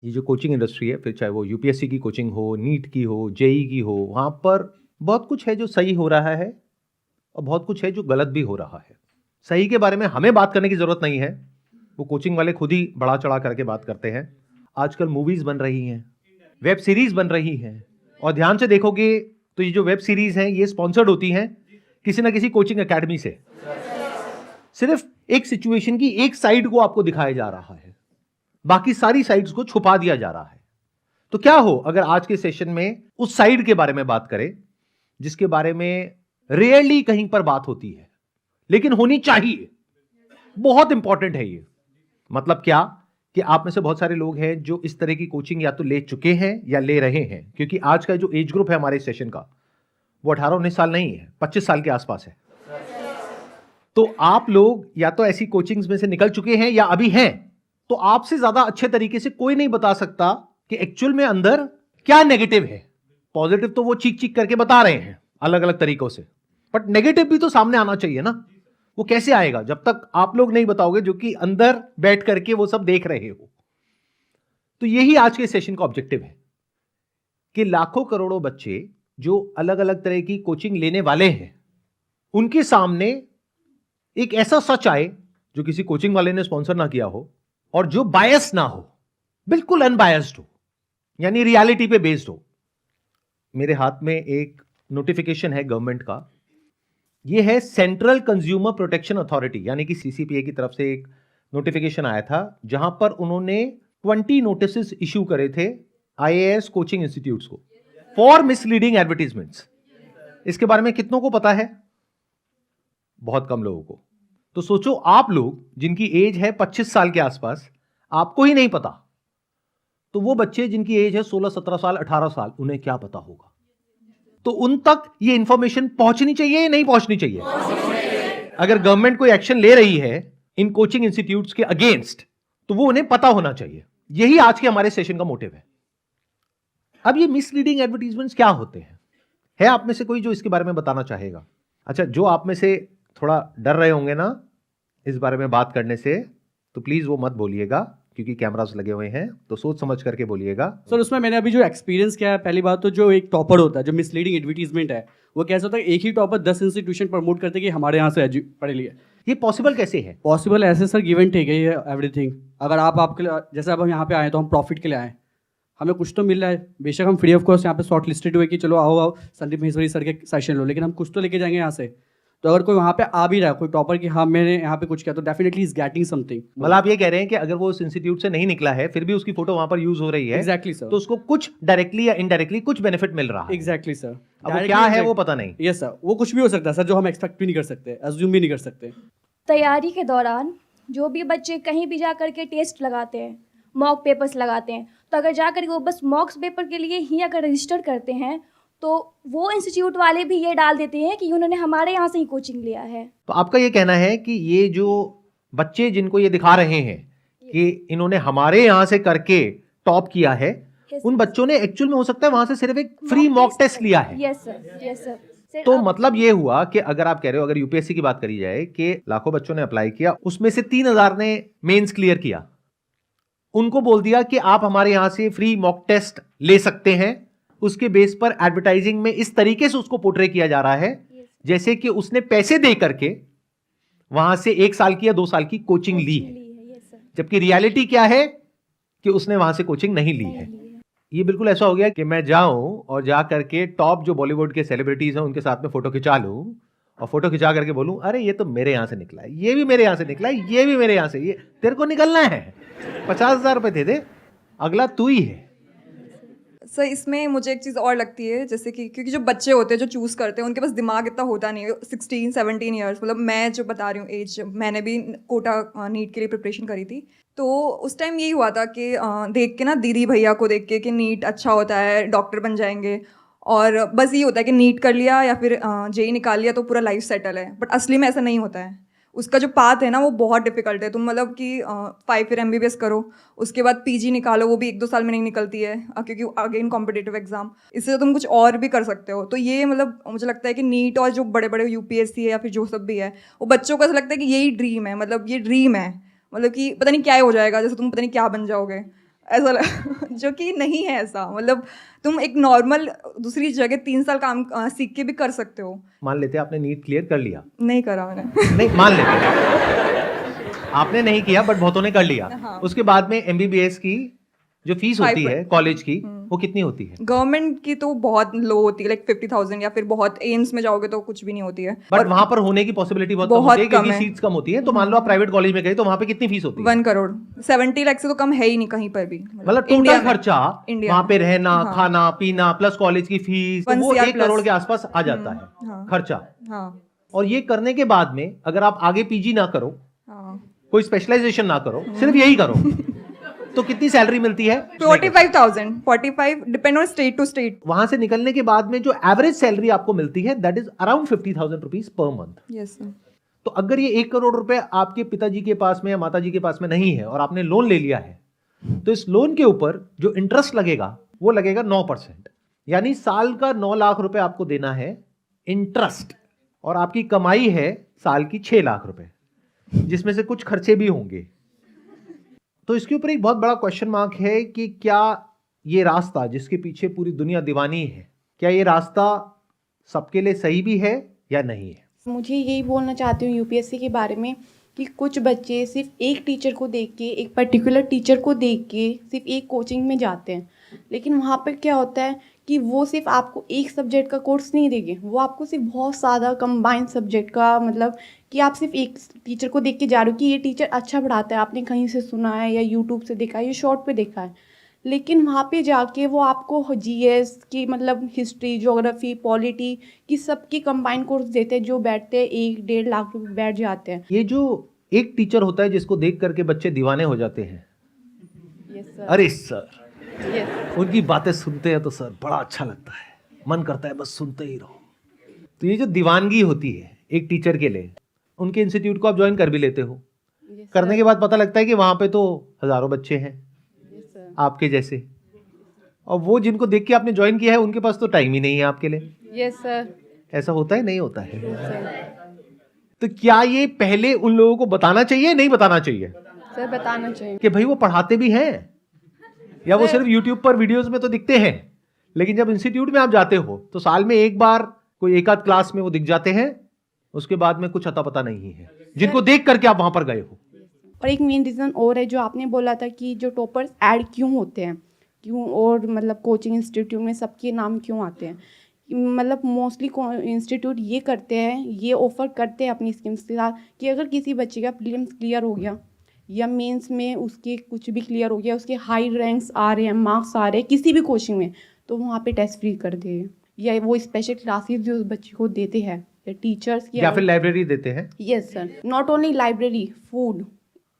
ये जो coaching industry है, फिर चाहे वो यूपीएससी की कोचिंग हो, नीट की हो, जेई की हो, वहाँ पर बहुत कुछ है जो सही हो रहा है और बहुत कुछ है जो गलत भी हो रहा है। सही के बारे में हमें बात करने की ज़रूरत नहीं है, वो कोचिंग वाले खुद ही बढ़ा चढ़ा करके बात करते हैं। आजकल मूवीज़ बन रही हैं, वेब सीरीज़ बन रही हैं और ध्यान से देखोगे तो ये जो वेब सीरीज़ हैं, ये स्पॉन्सर्ड होती हैं किसी ना किसी कोचिंग अकेडमी से। सिर्फ एक सिचुएशन की एक साइड को आपको दिखाया जा रहा है, बाकी सारी साइड्स को छुपा दिया जा रहा है। तो क्या हो अगर आज के सेशन में उस साइड के बारे में बात करें जिसके बारे में रेयरली कहीं पर बात होती है लेकिन होनी चाहिए। बहुत इंपॉर्टेंट है ये। मतलब क्या कि आप में से बहुत सारे लोग हैं जो इस तरह की कोचिंग या तो ले चुके हैं या ले रहे हैं, क्योंकि आज का जो एज ग्रुप है हमारे सेशन का वो 18-19 साल नहीं है, 25 साल के आसपास है। तो आप लोग या तो ऐसी कोचिंग्स में से निकल चुके हैं या अभी हैं, तो आपसे ज्यादा अच्छे तरीके से कोई नहीं बता सकता कि एक्चुअल में अंदर क्या नेगेटिव है। पॉजिटिव तो वो चीख चीख करके बता रहे हैं अलग अलग तरीकों से, बट नेगेटिव भी तो सामने आना चाहिए ना। वो कैसे आएगा जब तक आप लोग नहीं बताओगे जो कि अंदर बैठ करके वो सब देख रहे हो। तो यही आज के सेशन का ऑब्जेक्टिव है कि लाखों करोड़ों बच्चे जो अलग अलग तरह की कोचिंग लेने वाले हैं उनके सामने एक ऐसा सच आए जो किसी कोचिंग वाले ने स्पॉन्सर ना किया हो और जो बायस ना हो, बिल्कुल अनबायस्ड हो, यानी रियलिटी पे बेस्ड हो। मेरे हाथ में एक नोटिफिकेशन है गवर्नमेंट का। यह है सेंट्रल कंज्यूमर प्रोटेक्शन अथॉरिटी यानी कि सीसीपीए की तरफ से एक नोटिफिकेशन आया था जहां पर उन्होंने 20 नोटिस इश्यू करे थे आईएएस कोचिंग इंस्टीट्यूट्स को फॉर मिसलीडिंग एडवर्टीजमेंट्स। इसके बारे में कितनों को पता है? बहुत कम लोगों को। तो सोचो आप लोग जिनकी एज है 25 साल के आसपास, आपको ही नहीं पता, तो वो बच्चे जिनकी एज है 16, 17 साल, 18 साल, उन्हें क्या पता होगा? तो उन तक ये इंफॉर्मेशन पहुंचनी चाहिए या नहीं पहुंचनी चाहिए? अगर गवर्नमेंट कोई एक्शन ले रही है इन कोचिंग इंस्टीट्यूट्स के अगेंस्ट तो वो उन्हें पता होना चाहिए। यही आज के हमारे सेशन का मोटिव है। अब ये मिसलीडिंग एडवर्टीजमेंट्स क्या होते हैं? है आप में से कोई जो इसके बारे में बताना चाहेगा? अच्छा, जो आप में से थोड़ा डर रहे होंगे ना इस बारे में बात करने से, तो प्लीज वो मत बोलिएगा क्योंकि कैमरास लगे हुए हैं, तो सोच समझ करके बोलिएगा। सर उसमें मैंने अभी जो एक्सपीरियंस किया है, पहली बात तो जो एक टॉपर होता है, जो मिसलीडिंग एडवर्टीजमेंट है, वो कैसा होता है एक ही टॉपर 10 इंस्टीट्यूशन प्रमोट करते हैं कि हमारे यहाँ से पढ़े लिए। ये पॉसिबल कैसे है? पॉसिबल ऐसे सर, गिव एंड टेक है ये एवरीथिंग। अगर आपके लिए, जैसे अब हम यहाँ पे आए तो हम प्रॉफिट के लिए आए, हमें कुछ तो मिल रहा है। बेशक हम फ्री ऑफ कॉस्ट यहाँ पे शॉर्ट लिस्टेड हुए कि चलो आओ संदीप महेश्वरी सर के सेशन लो, लेकिन हम कुछ तो लेके जाएंगे यहाँ से। तो अगर कोई वहाँ पे आ भी रहा है, कोई टॉपर कि हाँ मैंने यहाँ पे कुछ किया, तो डेफिनेटली इज गेटिंग समथिंग। मतलब आप ये कह रहे हैं कि अगर वो उस इंस्टीट्यूट से नहीं निकला है फिर भी उसकी फोटो वहां पर यूज हो रही है, एग्जैक्टली सर, तो उसको कुछ डायरेक्टली या इनडायरेक्टली कुछ बेनिफिट मिल रहा है। Exactly sir. अब वो क्या है वो पता नहीं। यस सर, वो कुछ भी हो सकता है सर, जो हम एक्सपेक्ट भी नहीं कर सकते, अज्यूम भी नहीं कर सकते। तैयारी के दौरान जो भी बच्चे कहीं भी जा कर के टेस्ट लगाते हैं, मॉक पेपर्स लगाते हैं, तो अगर जा कर के वो बस मॉक्स पेपर के लिए ही अगर रजिस्टर करते हैं तो वो इंस्टीट्यूट वाले भी ये डाल देते हैं कि उन्होंने हमारे यहाँ से ही कोचिंग लिया है। तो आपका ये कहना है कि ये जो बच्चे जिनको ये दिखा रहे हैं कि इन्होंने हमारे यहाँ से करके टॉप किया है, उन बच्चों ने एक्चुअल में हो सकता है वहां से सिर्फ एक फ्री मॉक टेस्ट लिया है। Yes sir, yes sir. तो मतलब ये हुआ कि अगर आप कह रहे हो, अगर यूपीएससी की बात करी जाए कि लाखों बच्चों ने अप्लाई किया, उसमें से 3000 ने मेंस क्लियर किया, उनको बोल दिया कि आप हमारे यहां से फ्री मॉक टेस्ट ले सकते हैं। उसके बेस पर एडवर्टाइजिंग में इस तरीके से उसको पोर्ट्रे किया जा रहा है जैसे कि उसने पैसे दे करके वहां से 1 साल की या 2 साल की कोचिंग ली है, जबकि रियलिटी क्या है कि उसने वहां से कोचिंग नहीं ली है। ये बिल्कुल ऐसा हो गया कि मैं जाऊं और जा करके टॉप जो बॉलीवुड के सेलिब्रिटीज हैं उनके साथ में फोटो खिंचा लूं और फोटो खिंचा करके बोलूं अरे ये तो मेरे यहां से निकला है, ये भी मेरे यहां से निकला है, ये भी मेरे यहां से, ये तेरे को निकलना है, 50,000 रुपए दे दे, अगला तू ही है। सर इसमें मुझे एक चीज़ और लगती है, जैसे कि क्योंकि जो बच्चे होते हैं जो चूज़ करते हैं उनके पास दिमाग इतना होता नहीं है। 16-17 ईयर्स, मतलब मैं जो बता रही हूँ एज, मैंने भी कोटा नीट के लिए प्रिपरेशन करी थी, तो उस टाइम यही हुआ था कि देख के ना दीदी भैया को देख के कि नीट अच्छा होता है, डॉक्टर बन जाएंगे, और बस ये होता है कि नीट कर लिया या फिर जेई निकाल लिया तो पूरा लाइफ सेटल है। बट असली में ऐसा नहीं होता है। उसका जो पाथ है ना वो बहुत डिफिकल्ट है। तुम मतलब कि 5 ईयर MBBS करो, उसके बाद PG निकालो, वो भी 1-2 साल में नहीं निकलती है क्योंकि अगेन कॉम्पिटिटिव एग्जाम। इससे तुम कुछ और भी कर सकते हो। तो ये मतलब मुझे लगता है कि नीट और जो बड़े बड़े UPSC है या फिर जो सब भी है, वो बच्चों को ऐसा लगता है कि यही ड्रीम है, मतलब ये ड्रीम है, मतलब कि पता नहीं क्या हो जाएगा, जैसे तुम पता नहीं क्या बन जाओगे, ऐसा जो कि नहीं है ऐसा, मतलब तुम एक नॉर्मल दूसरी जगह 3 साल काम सीख के भी कर सकते हो। मान लेते हैं आपने नीट क्लियर कर लिया, नहीं करा मैंने। नहीं मान लेते हैं आपने नहीं किया बट बहुतों ने कर लिया, हाँ। उसके बाद में एमबीबीएस की जो फीस होती है कॉलेज की वो कितनी होती है? गवर्नमेंट की तो बहुत लो होती है, लाइक 50,000, या फिर बहुत एम्स में जाओगे तो कुछ भी नहीं होती है। बट वहां पर होने की पॉसिबिलिटी बहुत कम बहुत होती है क्योंकि कम है। सीट्स कम होती है। तो मान लो आप प्राइवेट कॉलेज में गए तो वहां पे कितनी फीस होती है? 1 करोड़ 70 लाख से तो कम है ही नहीं कहीं पर भी, मतलब इंडिया टोटल में। खर्चा इंडिया वहां में। पे रहना हाँ। खाना पीना प्लस कॉलेज की फीस तो 1 वो CR 1 प्लस। करोड़ के आसपास आ जाता है हाँ। खर्चा। हाँ और ये करने के बाद में अगर आप आगे पीजी ना करो, हाँ। कोई स्पेशलाइजेशन ना करो, सिर्फ यही करो तो कितनी सैलरी मिलती है? 45,000 depend on state to state. वहां से निकलने के बाद में जो एवरेज सैलरी आपको मिलती है that is around 50,000 rupees per month. Yes sir. तो अगर ये 1 करोड़ रुपए आपके पिताजी के पास में या माताजी के पास में नहीं है और आपने लोन ले लिया है तो इस लोन के ऊपर जो इंटरेस्ट लगेगा वो लगेगा 9%, यानी साल का 9 लाख रुपए आपको देना है इंटरेस्ट। और आपकी कमाई है साल की 6 लाख रुपए, जिसमें से कुछ खर्चे भी होंगे। तो इसके ऊपर एक बहुत बड़ा क्वेश्चन मार्क है कि क्या ये रास्ता जिसके पीछे पूरी दुनिया दीवानी है, क्या ये रास्ता सबके लिए सही भी है या नहीं है? मुझे यही बोलना चाहती हूँ यूपीएससी के बारे में कि कुछ बच्चे सिर्फ एक टीचर को देख के, एक पर्टिकुलर टीचर को देख के सिर्फ एक कोचिंग में जाते हैं, लेकिन वहाँ पर क्या होता है कि वो सिर्फ आपको एक सब्जेक्ट का कोर्स नहीं देंगे, वो आपको सिर्फ बहुत ज़्यादा कंबाइंड सब्जेक्ट का, मतलब कि आप सिर्फ एक टीचर को देख के जा रहे हो कि ये टीचर अच्छा पढ़ाता है, आपने कहीं से सुना है या यूट्यूब से देखा है या शॉर्ट पे देखा है, लेकिन वहाँ पे जाके वो आपको जीएस की, मतलब हिस्ट्री, ज्योग्राफी, पॉलिटी की सबकी कंबाइंड कोर्स देते हैं, जो बैठते हैं 1-1.5 लाख रुपए बैठ जाते हैं। ये जो एक टीचर होता है जिसको देख करके बच्चे दीवाने हो जाते हैं, यस सर। अरे सर यस। उनकी बातें सुनते हैं तो सर बड़ा अच्छा लगता है, मन करता है बस सुनते ही रहो। तो ये जो दीवानगी होती है एक टीचर के लिए, उनके इंस्टीट्यूट को आप ज्वाइन कर भी लेते हो, करने के बाद पता लगता है कि वहाँ पे तो हजारों बच्चे हैं आपके जैसे, और वो जिनको देख के आपने ज्वाइन किया है उनके पास तो टाइम ही नहीं है आपके लिए। Yes sir. ऐसा होता है नहीं होता है? तो क्या ये पहले उन लोगों को बताना चाहिए नहीं बताना चाहिए सर बताना चाहिए कि भाई वो पढ़ाते भी हैं, या वो सिर्फ यूट्यूब पर वीडियोस में तो दिखते हैं, लेकिन जब इंस्टीट्यूट में आप जाते हो तो साल में एक बार कोई एक आध क्लास में वो दिख जाते हैं, उसके बाद में कुछ अता पता नहीं है जिनको देख करके आप वहां पर गए हो। और एक मेन रीज़न और है जो आपने बोला था कि जो टॉपर्स ऐड क्यों होते हैं, क्यों, और मतलब कोचिंग इंस्टीट्यूट में सबके नाम क्यों आते हैं, मतलब मोस्टली इंस्टीट्यूट ये करते हैं, ये ऑफ़र करते हैं अपनी स्कीम्स के साथ कि अगर किसी बच्चे का प्रीलिम्स क्लियर हो गया या मेंस में उसके कुछ भी क्लियर हो गया, उसके हाई रैंक्स आ रहे हैं, मार्क्स आ रहे हैं किसी भी कोचिंग में, तो वहाँ पे टेस्ट फ्री कर दे, या वो स्पेशल क्लासेस जो उस बच्चे को देते हैं या टीचर्स या फिर लाइब्रेरी देते हैं। Yes sir, not only library, food,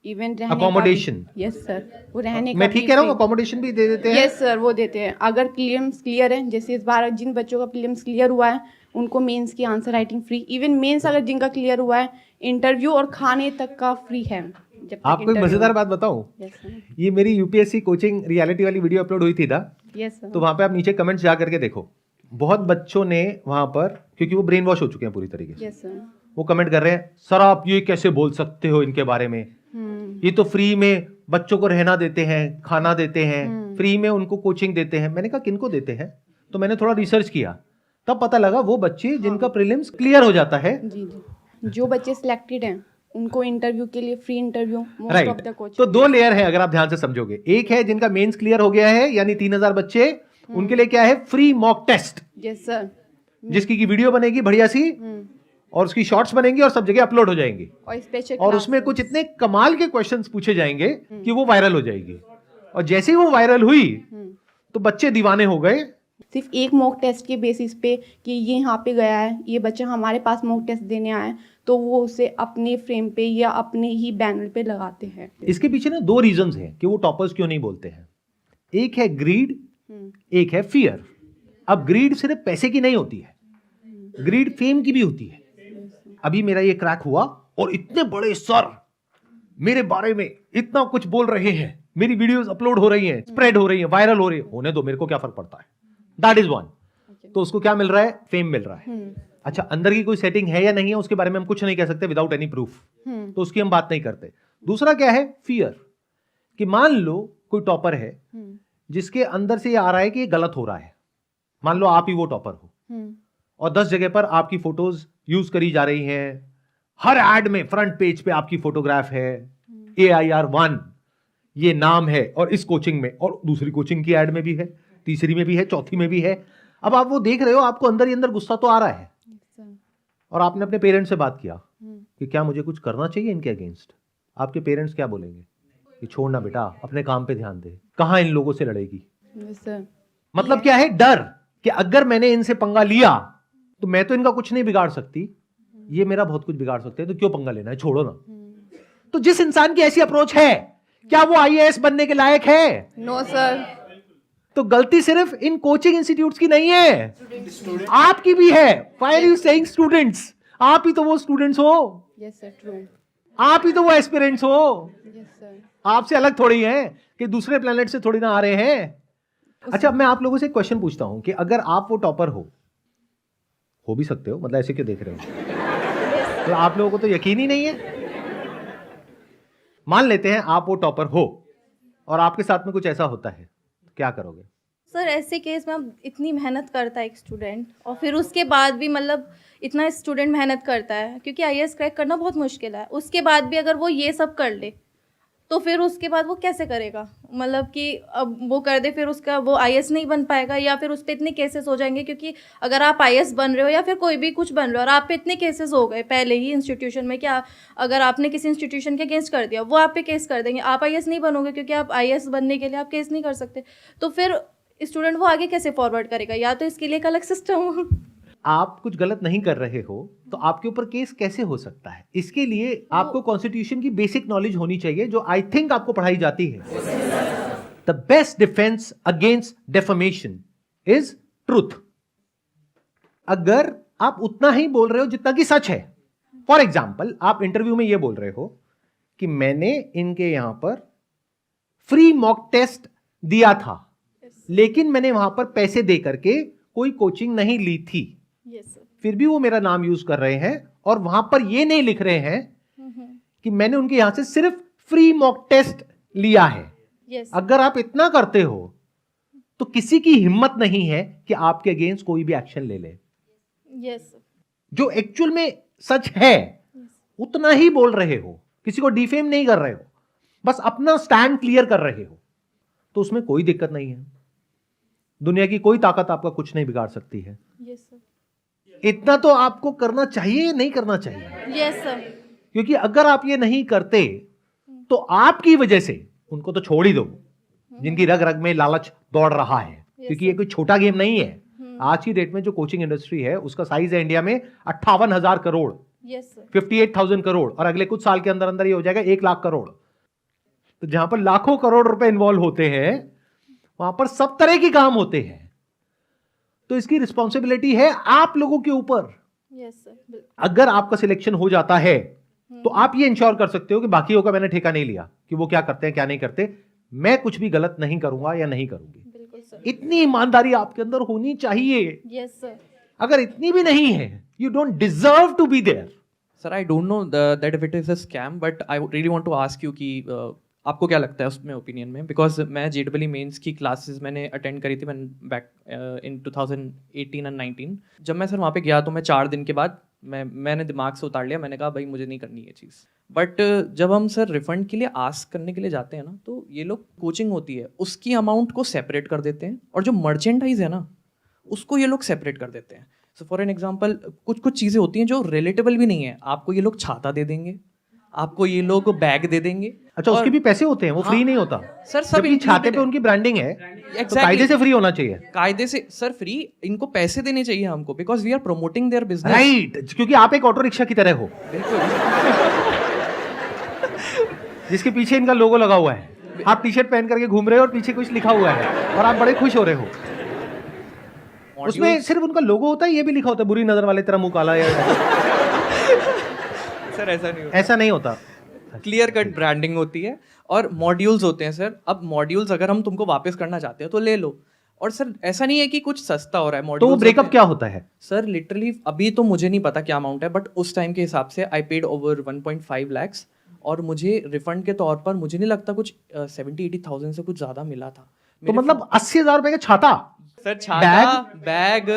even Accommodation। Yes sir, वो रहने का मैं ठीक कह रहा हूँ, अकोमोडेशन भी दे देते हैं। यस सर, वो देते हैं। अगर प्रीलिम्स क्लियर है, जैसे इस बार जिन बच्चों का प्रीलिम्स क्लियर हुआ है उनको मेंस की answer writing free, even mains अगर जिनका क्लियर हुआ है इंटरव्यू और खाने तक का फ्री है। जब तक आपको एक interview- मजेदार बात बताऊं, यस सर। ये मेरी यूपीएससी कोचिंग रियलिटी वाली वीडियो अपलोड हुई थी ना, यस सर। तो वहां पे आप नीचे कमेंट्स जा करके देखो, बहुत बच्चों ने वहां पर, क्योंकि वो ब्रेन वॉश हो चुके हैं पूरी तरीके से, यस सर। वो कमेंट कर रहे हैं सर आप ये कैसे बोल सकते हो इनके बारे में, ये तो फ्री में बच्चों को रहना देते हैं, खाना देते हैं, फ्री में उनको कोचिंग देते हैं। मैंने कहा किनको देते हैं, तो मैंने थोड़ा रिसर्च किया, तब पता लगा वो बच्चे जिनका प्रीलिम्स क्लियर हो जाता है। जी जी, जो बच्चे सिलेक्टेड हैं उनको इंटरव्यू के लिए free interview most of right, the coaching. तो 2 लेयर है अगर आप ध्यान से समझोगे। एक है जिनका मेंस क्लियर हो गया है, यानी 3000 बच्चे, उनके लिए क्या है, free mock test, yes sir. जिसकी की वीडियो बनेगी बढ़िया सी, और उसकी शॉर्ट्स बनेंगी और सब जगह अपलोड हो जाएंगी, और स्पेशल और उसमें कुछ इतने कमाल के क्वेश्चंस पूछे जाएंगे कि वो वायरल हो जाएगी। और जैसे ही वो वायरल हुई तो बच्चे दीवाने हो गए। सिर्फ एक मॉक टेस्ट के बेसिस पे कि ये यहाँ पे गया है, ये बच्चा हमारे पास मॉक टेस्ट देने आया है, तो वो उसे अपने फ्रेम पे या अपने ही बैनर पे लगाते हैं। इसके पीछे ना 2 रीजंस हैं कि वो टॉपर्स क्यों नहीं बोलते हैं। एक है ग्रीड, एक है फियर। अब ग्रीड सिर्फ पैसे की नहीं होती है, ग्रीड फेम की भी होती है। अभी मेरा ये क्रैक हुआ और इतने बड़े सर मेरे बारे में इतना कुछ बोल रहे हैं, मेरी वीडियोस अपलोड हो रही हैं, स्प्रेड हो रही हैं, वायरल हो रही है, होने दो, मेरे को क्या फर्क पड़ता है। That is one. तो उसको क्या मिल रहा है, फेम मिल रहा है। अच्छा, अंदर की कोई सेटिंग है या नहीं है उसके बारे में हम कुछ नहीं कह सकते विदाउट एनी प्रूफ, तो उसकी हम बात नहीं करते। दूसरा क्या है, फियर, कि मान लो कोई टॉपर है जिसके अंदर से ये आ रहा है कि ये गलत हो रहा है, मान लो आप ही वो टॉपर हो और 10 जगह पर आपकी फोटोज यूज करी जा रही हैं, हर एड में फ्रंट पेज पे आपकी फोटोग्राफ है, AIR1 ये नाम है, और इस कोचिंग में, और दूसरी कोचिंग की एड में भी है, तीसरी में भी है, चौथी में भी है। अब आप वो देख रहे हो, आपको अंदर ही अंदर गुस्सा तो आ रहा है, और आपने अपने पेरेंट्स से बात किया कि क्या मुझे कुछ करना चाहिए इनके अगेंस्ट। आपके पेरेंट्स क्या बोलेंगे कि छोड़ना बेटा, अपने काम पे ध्यान दे, कहां इन लोगों से लड़ेगी। मतलब क्या है, डर कि अगर मैंने इनसे पंगा लिया तो मैं तो इनका कुछ नहीं बिगाड़ सकती, ये मेरा बहुत कुछ बिगाड़ सकते हैं, तो क्यों पंगा लेना है, छोड़ो ना। तो जिस इंसान की ऐसी अप्रोच है, क्या वो IAS बनने के लायक है? No sir. तो गलती सिर्फ इन कोचिंग इंस्टीट्यूट्स की नहीं है, आपकी भी है। Why are you saying students? आप ही तो वो स्टूडेंट्स हो, यस सर, ट्रू। आप ही तो वो एस्पिरेंट्स हो, यस सर। आपसे अलग थोड़ी हैं कि दूसरे प्लेनेट से थोड़ी ना आ रहे हैं। अच्छा, अब मैं आप लोगों से एक क्वेश्चन पूछता हूं कि अगर आप वो टॉपर हो भी सकते हो, मतलब ऐसे क्यों देख रहे हो? तो आप लोगों को तो यकीन ही नहीं है। मान लेते हैं आप वो टॉपर हो और आपके साथ में कुछ ऐसा होता है, तो क्या करोगे? सर ऐसे केस में अब इतनी मेहनत करता है एक स्टूडेंट, और फिर उसके बाद भी मतलब इतना स्टूडेंट मेहनत करता है, क्योंकि IAS क्रैक करना बहुत मुश्किल है, उसके बाद भी अगर वो ये सब कर ले तो फिर उसके बाद वो कैसे करेगा? मतलब कि अब वो कर दे, फिर उसका वो IAS नहीं बन पाएगा, या फिर उस पर इतने केसेस हो जाएंगे, क्योंकि अगर आप IAS बन रहे हो या फिर कोई भी कुछ बन रहे हो और आप पे इतने केसेस हो गए पहले ही इंस्टीट्यूशन में, क्या अगर आपने किसी इंस्टीट्यूशन के अगेंस्ट कर दिया, वो आप पे केस कर देंगे, आप IAS नहीं बनोगे, क्योंकि आप IAS बनने के लिए आप केस नहीं कर सकते। तो फिर स्टूडेंट वो आगे कैसे फॉरवर्ड करेगा? या तो इसके लिए एक अलग सिस्टम हो। आप कुछ गलत नहीं कर रहे हो तो आपके ऊपर केस कैसे हो सकता है? इसके लिए आपको कॉन्स्टिट्यूशन की बेसिक नॉलेज होनी चाहिए, जो आई थिंक आपको पढ़ाई जाती है। The best defence against defamation is truth. अगर आप उतना ही बोल रहे हो जितना कि सच है, फॉर एग्जाम्पल आप इंटरव्यू में ये बोल रहे हो कि मैंने इनके यहां पर फ्री मॉक टेस्ट दिया था, लेकिन मैंने वहां पर पैसे दे करके कोई कोचिंग नहीं ली थी, फिर भी वो मेरा नाम यूज कर रहे हैं और वहां पर ये नहीं लिख रहे हैं कि मैंने उनके यहां से सिर्फ फ्री मॉक टेस्ट लिया है। अगर आप इतना करते हो तो किसी की हिम्मत नहीं है कि आपके अगेंस्ट कोई भी एक्शन ले ले। जो एक्चुअल में सच है उतना ही बोल रहे हो, किसी को डिफेम नहीं कर रहे हो, बस अपना स्टैंड क्लियर कर रहे हो, तो उसमें कोई दिक्कत नहीं है। दुनिया की कोई ताकत आपका कुछ नहीं बिगाड़ सकती है। इतना तो आपको करना चाहिए या नहीं करना चाहिए? Yes sir. क्योंकि अगर आप ये नहीं करते तो आपकी वजह से, उनको तो छोड़ ही दो जिनकी रग रग में लालच दौड़ रहा है, क्योंकि ये कोई छोटा गेम नहीं है। आज की डेट में जो कोचिंग इंडस्ट्री है उसका साइज है इंडिया में 58,000 करोड़, 58,000 करोड़, और अगले कुछ साल के अंदर अंदर ये हो जाएगा 1 लाख करोड़। तो जहां पर लाखों करोड़ रुपए इन्वॉल्व होते हैं वहां पर सब तरह के काम होते हैं, तो इसकी रिस्पॉन्सिबिलिटी है आप लोगों के ऊपर। अगर आपका सिलेक्शन हो जाता है तो आप ये इंश्योर कर सकते हो कि बाकियों का मैंने ठेका नहीं लिया कि वो क्या करते हैं क्या नहीं करते, मैं कुछ भी गलत नहीं करूंगा या नहीं करूंगी। इतनी ईमानदारी आपके अंदर होनी चाहिए। अगर इतनी भी नहीं है, you don't deserve to be there. Sir I don't know that if it is a scam, but I really want to ask you कि आपको क्या लगता है उसमें ओपिनियन में, बिकॉज मैं JEE मेंस की क्लासेस मैंने अटेंड करी थी मैंने बैक इन 2018 और 19। जब मैं सर वहाँ पे गया तो मैं 4 दिन के बाद मैंने दिमाग से उतार लिया, मैंने कहा भाई मुझे नहीं करनी ये चीज़। बट जब हम सर रिफंड के लिए आस्क करने के लिए जाते हैं ना, तो ये लोग कोचिंग होती है उसकी अमाउंट को सेपरेट कर देते हैं, और जो मर्चेंडाइज है ना उसको ये लोग सेपरेट कर देते हैं। सो फॉर एन एग्जाम्पल कुछ चीज़ें होती हैं जो रिलेटेबल भी नहीं है, आपको ये लोग छाता दे देंगे, आपको ये लोग बैग दे देंगे। अच्छा, उसके भी पैसे होते हैं, वो फ्री नहीं होता सर। सब छाते पे उनकी ब्रांडिंग है, तो कायदे से फ्री होना चाहिए। कायदे से सर फ्री, इनको पैसे देने चाहिए हमको, because we are promoting their business. Right, क्योंकि आप एक ऑटो रिक्शा की तरह हो जिसके पीछे इनका लोगो लगा हुआ है, आप टी शर्ट पहन करके घूम रहे हो और पीछे कुछ लिखा हुआ है और आप बड़े खुश हो रहे हो। उसमें सिर्फ उनका लोगो होता है, ये भी लिखा होता है बुरी नजर वाले तेरा मुंह काला है। सर ऐसा नहीं होता। क्लियर कट ब्रांडिंग होती है और मॉड्यूल्स होते हैं सर। अब मॉड्यूल्स अगर हम तुमको वापस करना चाहते हो तो ले लो, और सर ऐसा नहीं है कि कुछ सस्ता हो रहा है। तो वो ब्रेकअप क्या होता है सर? लिटरली अभी तो मुझे नहीं पता क्या अमाउंट है, बट उस टाइम के हिसाब से आई पेड ओवर 1.5 lakhs, और मुझे रिफंड के तौर पर मुझे नहीं लगता कुछ 70-80,000 से कुछ ज़्यादा मिला था। तो मतलब 80,000 रुपए का छाता, सर छाता, बैग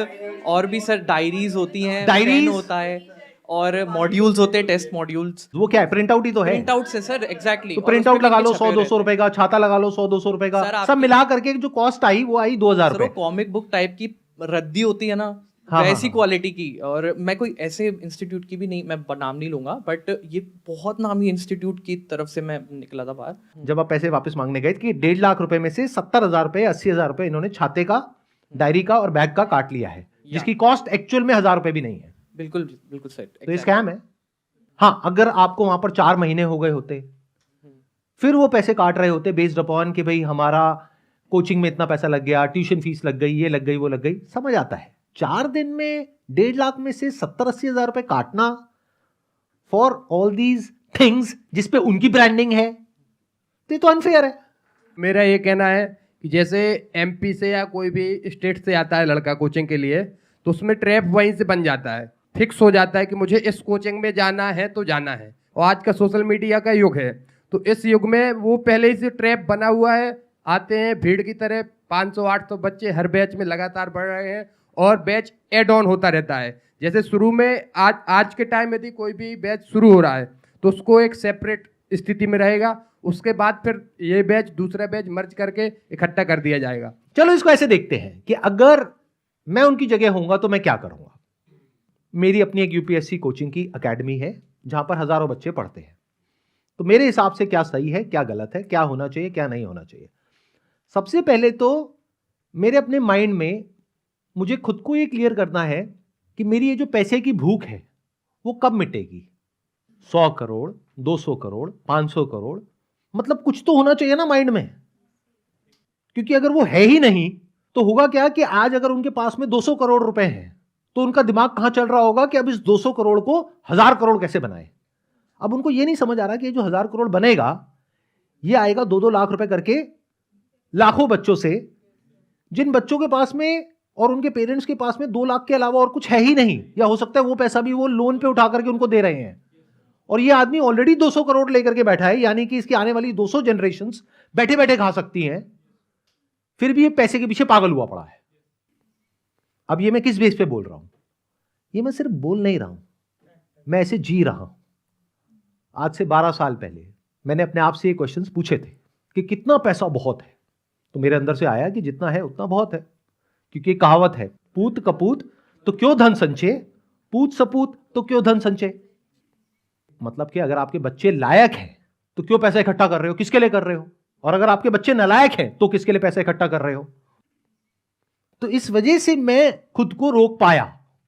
और भी सर डायरीज होती हैं, डायरीज? पेन होता है और मॉड्यूल्स होते हैं, टेस्ट मॉड्यूल्स। वो क्या है, प्रिंट आउट ही तो है। प्रिंट आउट से सर, एग्जैक्टली। तो प्रिंट आउट लगा लो 100-200 रुपए का, छाता लगा लो 100-200 रुपए का, सर, सब मिला करके जो कॉस्ट आई वो आई 2,000 सर वो रुपए। कॉमिक बुक टाइप की रद्दी होती है ना, हाँ, वैसी हाँ। क्वालिटी की। और मैं कोई ऐसे इंस्टीट्यूट की भी नहीं, मैं नाम नहीं लूंगा, बट ये बहुत नामी इंस्टीट्यूट की तरफ से मैं निकला था बाहर। जब आप पैसे वापस मांगने गए कि 1.5 लाख रुपए में से 70,000 रुपए 80,000 रुपए इन्होंने छाते का, डायरी का और बैग का काट लिया है, जिसकी कॉस्ट एक्चुअल में 1,000 रुपए भी नहीं है। बिल्कुल बिल्कुल सर, तो ये स्कैम है। हाँ, अगर आपको वहां पर 4 महीने हो गए होते, फिर वो पैसे काट रहे होते बेस्ड अपॉन कि भाई हमारा कोचिंग में इतना पैसा लग गया, ट्यूशन फीस लग गई, ये लग गई, वो लग गई, समझ आता है। 4 दिन में 1.5 लाख में से 70-80 हजार रुपए काटना फॉर ऑल दीज थिंग्स जिसपे उनकी ब्रांडिंग है, तो ये तो अनफेयर है। मेरा ये कहना है कि जैसे एमपी से या कोई भी स्टेट से आता है लड़का कोचिंग के लिए, तो उसमें ट्रैप वहीं से बन जाता है, फिक्स हो जाता है कि मुझे इस कोचिंग में जाना है तो जाना है। और आज का सोशल मीडिया का युग है, तो इस युग में वो पहले ही से ट्रैप बना हुआ है। आते हैं भीड़ की तरह, 500-800 बच्चे हर बैच में लगातार बढ़ रहे हैं और बैच एड ऑन होता रहता है। जैसे शुरू में आज के टाइम यदि कोई भी बैच शुरू हो रहा है तो उसको एक सेपरेट स्थिति में रहेगा, उसके बाद फिर ये बैच दूसरा बैच मर्ज करके इकट्ठा कर दिया जाएगा। चलो इसको ऐसे देखते हैं कि अगर मैं उनकी जगह होऊंगा तो मैं क्या करूंगा। मेरी अपनी एक यूपीएससी कोचिंग की एकेडमी है जहां पर हजारों बच्चे पढ़ते हैं, तो मेरे हिसाब से क्या सही है, क्या गलत है, क्या होना चाहिए, क्या नहीं होना चाहिए। सबसे पहले तो मेरे अपने माइंड में मुझे खुद को ये क्लियर करना है कि मेरी ये जो पैसे की भूख है वो कब मिटेगी। 100 करोड़, 200 करोड़, 500 करोड़, मतलब कुछ तो होना चाहिए ना माइंड में, क्योंकि अगर वो है ही नहीं तो होगा क्या कि आज अगर उनके पास में 200 करोड़ रुपए हैं तो उनका दिमाग कहां चल रहा होगा कि अब इस 200 करोड़ को 1000 करोड़ कैसे बनाए। अब उनको ये नहीं समझ आ रहा कि ये जो 1000 करोड़ बनेगा ये आएगा 2-2 लाख रुपए करके लाखों बच्चों से, जिन बच्चों के पास में और उनके पेरेंट्स के पास में 2 लाख के अलावा और कुछ है ही नहीं, या हो सकता है वो पैसा भी वो लोन पे उठा करके उनको दे रहे हैं। और ये आदमी ऑलरेडी 200 करोड़ लेकर के बैठा है, यानी कि इसकी आने वाली 200 जनरेशंस बैठे बैठे खा सकती हैं, फिर भी ये पैसे के पीछे पागल हुआ पड़ा है। अब ये मैं किस बेस पे बोल रहा हूं, ये मैं सिर्फ बोल नहीं रहा हूं, मैं ऐसे जी रहा हूं। आज से 12 साल पहले मैंने अपने आप से ये क्वेश्चंस पूछे थे कि कितना पैसा बहुत है, तो मेरे अंदर से आया कि जितना है उतना बहुत है, क्योंकि एक कहावत है, पूत कपूत तो क्यों धन संचय, पूत सपूत तो क्यों धन संचय। मतलब कि अगर आपके बच्चे लायक हैं तो क्यों पैसा इकट्ठा कर रहे हो, किसके लिए कर रहे हो, और अगर आपके बच्चे नालायक हैं तो किसके लिए पैसा इकट्ठा कर रहे हो। तो इस वजह से मैं खुद को रोक पाया।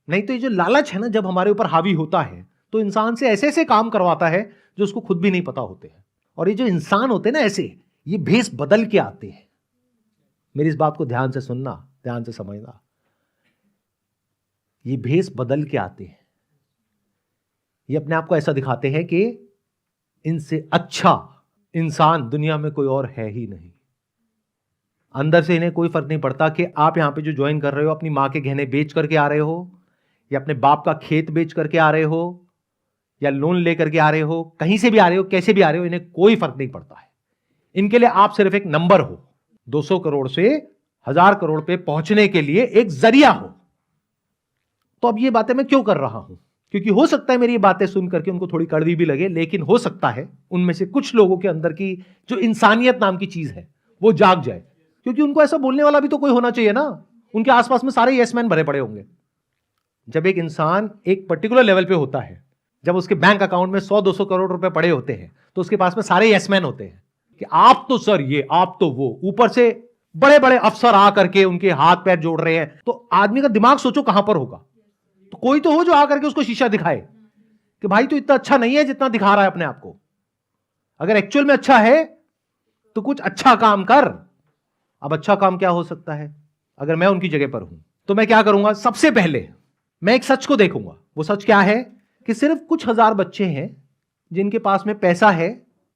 नहीं तो ये जो लालच है ना, जब हमारे ऊपर हावी होता है तो इंसान से ऐसे ऐसे काम करवाता है जो उसको खुद भी नहीं पता होते हैं। और ये जो इंसान होते हैं ना ऐसे, ये भेष बदल के आते हैं। मेरी इस बात को ध्यान से सुनना, ध्यान से समझना, ये भेष बदल के आते हैं। ये अपने आप को ऐसा दिखाते हैं कि इनसे अच्छा इंसान दुनिया में कोई और है ही नहीं। अंदर से इन्हें कोई फर्क नहीं पड़ता कि आप यहां पे जो ज्वाइन कर रहे हो अपनी मां के गहने बेच करके आ रहे हो, या अपने बाप का खेत बेच करके आ रहे हो, या लोन लेकर के आ रहे हो, कहीं से भी आ रहे हो, कैसे भी आ रहे हो, इन्हें कोई फर्क नहीं पड़ता है। इनके लिए आप सिर्फ एक नंबर हो, 200 करोड़ से 1000 करोड़ पे पहुंचने के लिए एक जरिया हो। तो अब ये बातें मैं क्यों कर रहा हूं, क्योंकि हो सकता है मेरी ये बातें सुन करके उनको थोड़ी कड़वी भी लगे, लेकिन हो सकता है उनमें से कुछ लोगों के अंदर की जो इंसानियत नाम की चीज है वो जाग जाए, क्योंकि उनको ऐसा बोलने वाला भी तो कोई होना चाहिए ना। उनके आसपास में सारे यस मैन भरे पड़े होंगे। जब एक इंसान एक पर्टिकुलर लेवल पे होता है, जब उसके बैंक अकाउंट में 100-200 करोड़ रुपए पड़े होते हैं, तो उसके पास में सारे यस मैन होते हैं कि आप तो सर ये, आप तो वो, ऊपर से बड़े बड़े अफसर आ करके उनके हाथ पैर जोड़ रहे हैं। तो आदमी का दिमाग सोचो कहां पर होगा। तो कोई तो हो जो आकर के उसको शीशा दिखाए कि भाई तू इतना अच्छा नहीं है जितना दिखा रहा है अपने आप को। अगर एक्चुअल में अच्छा है तो कुछ अच्छा काम कर। अब अच्छा काम क्या हो सकता है? अगर मैं उनकी जगह पर हूं तो मैं क्या करूंगा? सबसे पहले मैं एक सच को देखूंगा। वो सच क्या है कि सिर्फ कुछ हजार बच्चे हैं जिनके पास में पैसा है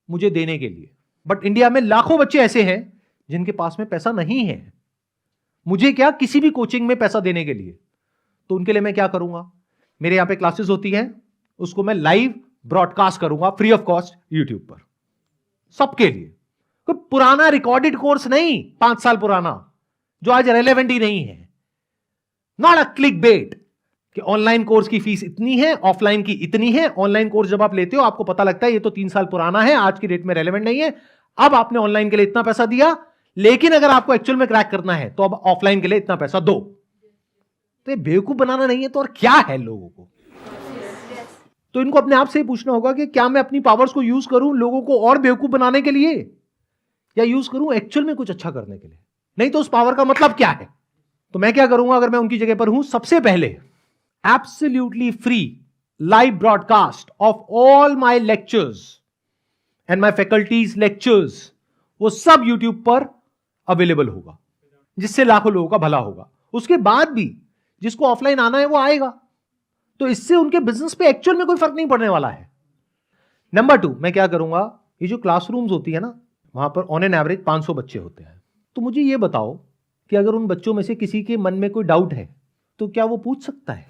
मुझे देने के लिए, बट इंडिया में लाखों बच्चे ऐसे हैं जिनके पास में पैसा नहीं है मुझे क्या किसी भी कोचिंग में पैसा देने के लिए। तो उनके लिए मैं क्या करूंगा? मेरे यहां पे क्लासेस होती हैं, उसको मैं लाइव ब्रॉडकास्ट करूंगा फ्री ऑफ कॉस्ट यूट्यूब पर, सबके लिए। कोई पुराना रिकॉर्डेड कोर्स नहीं, 5 साल पुराना, जो आज रेलेवेंट ही नहीं है। नॉट अ क्लिक बेट कि ऑनलाइन कोर्स की फीस इतनी है, ऑफलाइन की इतनी है। ऑनलाइन कोर्स जब आप लेते हो आपको पता लगता है ये तो 3 साल पुराना है, आज की डेट में रेलेवेंट नहीं है। अब आपने ऑनलाइन के लिए इतना पैसा दिया, लेकिन अगर आपको एक्चुअल में क्रैक करना है तो अब ऑफलाइन के लिए इतना पैसा दो। तो ये बेवकूफ बनाना नहीं है तो और क्या है लोगों को? तो इनको अपने आप से ही पूछना होगा कि क्या मैं अपनी पावर्स को यूज करूं लोगों को और बेवकूफ बनाने के लिए, या यूज करूं एक्चुअल में कुछ अच्छा करने के लिए? नहीं तो उस पावर का मतलब क्या है? तो मैं क्या करूंगा अगर मैं उनकी जगह पर हूं? सबसे पहले absolutely free live broadcast of all my lectures and my faculties lectures, वो सब यूट्यूब पर अवेलेबल होगा, जिससे लाखों लोगों का भला होगा। उसके बाद भी जिसको ऑफलाइन आना है वो आएगा, तो इससे उनके बिजनेस पे एक्चुअल में कोई फर्क नहीं पड़ने वाला है। नंबर 2, मैं क्या करूंगा, ये जो क्लासरूम्स होती है ना, वहां पर ऑन एन एवरेज 500 बच्चे होते हैं। तो मुझे ये बताओ कि अगर उन बच्चों में से किसी के मन में कोई डाउट है तो क्या वो पूछ सकता है?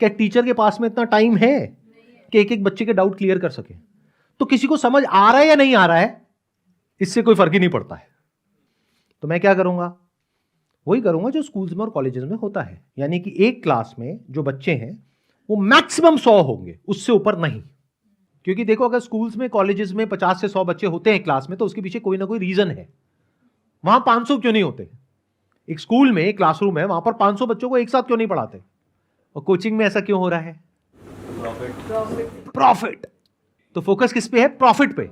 क्या टीचर के पास में इतना टाइम है कि एक एक बच्चे के डाउट क्लियर कर सके? तो किसी को समझ आ रहा है या नहीं आ रहा है, इससे कोई फर्क ही नहीं पड़ता है। तो मैं क्या करूंगा, वही करूंगा जो स्कूल्स में और कॉलेजेस में होता है, यानी कि एक क्लास में जो बच्चे हैं वो मैक्सिमम 100 होंगे, उससे ऊपर नहीं। क्योंकि देखो अगर स्कूल्स में कॉलेजेस में 50 से 100 बच्चे होते हैं क्लास में, तो उसके पीछे कोई ना कोई रीजन है। वहां 500 क्यों नहीं होते? एक स्कूल में एक क्लासरूम है, वहां पर 500 बच्चों को एक साथ क्यों नहीं पढ़ाते? और कोचिंग में ऐसा क्यों हो रहा है? प्रॉफिट। तो फोकस किस पे है? प्रॉफिट पे।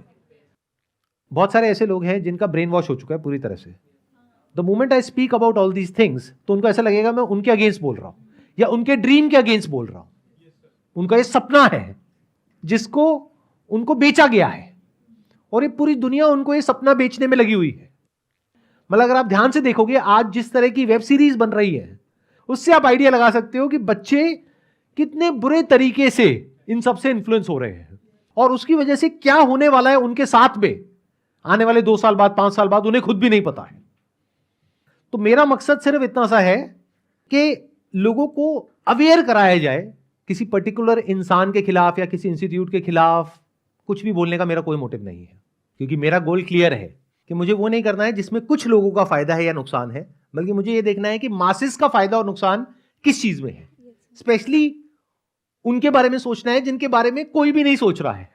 बहुत सारे ऐसे लोग हैं जिनका ब्रेन वॉश हो चुका है पूरी तरह से। The moment I speak about all these things, तो उनको ऐसा लगेगा मैं उनके अगेंस्ट बोल रहा हूं या उनके ड्रीम के अगेंस्ट बोल रहा हूं। उनका ये सपना है जिसको उनको बेचा गया है, और ये पूरी दुनिया उनको ये सपना बेचने में लगी हुई है। मतलब अगर आप ध्यान से देखोगे आज जिस तरह की वेब सीरीज बन रही है, उससे आप आइडिया लगा सकते हो कि बच्चे कितने बुरे तरीके से इन सब से इन्फ्लुएंस हो रहे हैं, और उसकी वजह से क्या होने वाला है उनके साथ में आने वाले 2 साल बाद, 5 साल बाद, उन्हें खुद भी नहीं पता है। तो मेरा मकसद सिर्फ इतना सा है कि लोगों को अवेयर कराया जाए। किसी पर्टिकुलर इंसान के खिलाफ या किसी इंस्टीट्यूट के खिलाफ कुछ भी बोलने का मेरा कोई मोटिव नहीं है, क्योंकि मेरा गोल क्लियर है कि मुझे वो नहीं करना है जिसमें कुछ लोगों का फायदा है या नुकसान है, बल्कि मुझे ये देखना है कि मासेस का फायदा और नुकसान किस चीज में है। स्पेशली उनके बारे में सोचना है जिनके बारे में कोई भी नहीं सोच रहा है।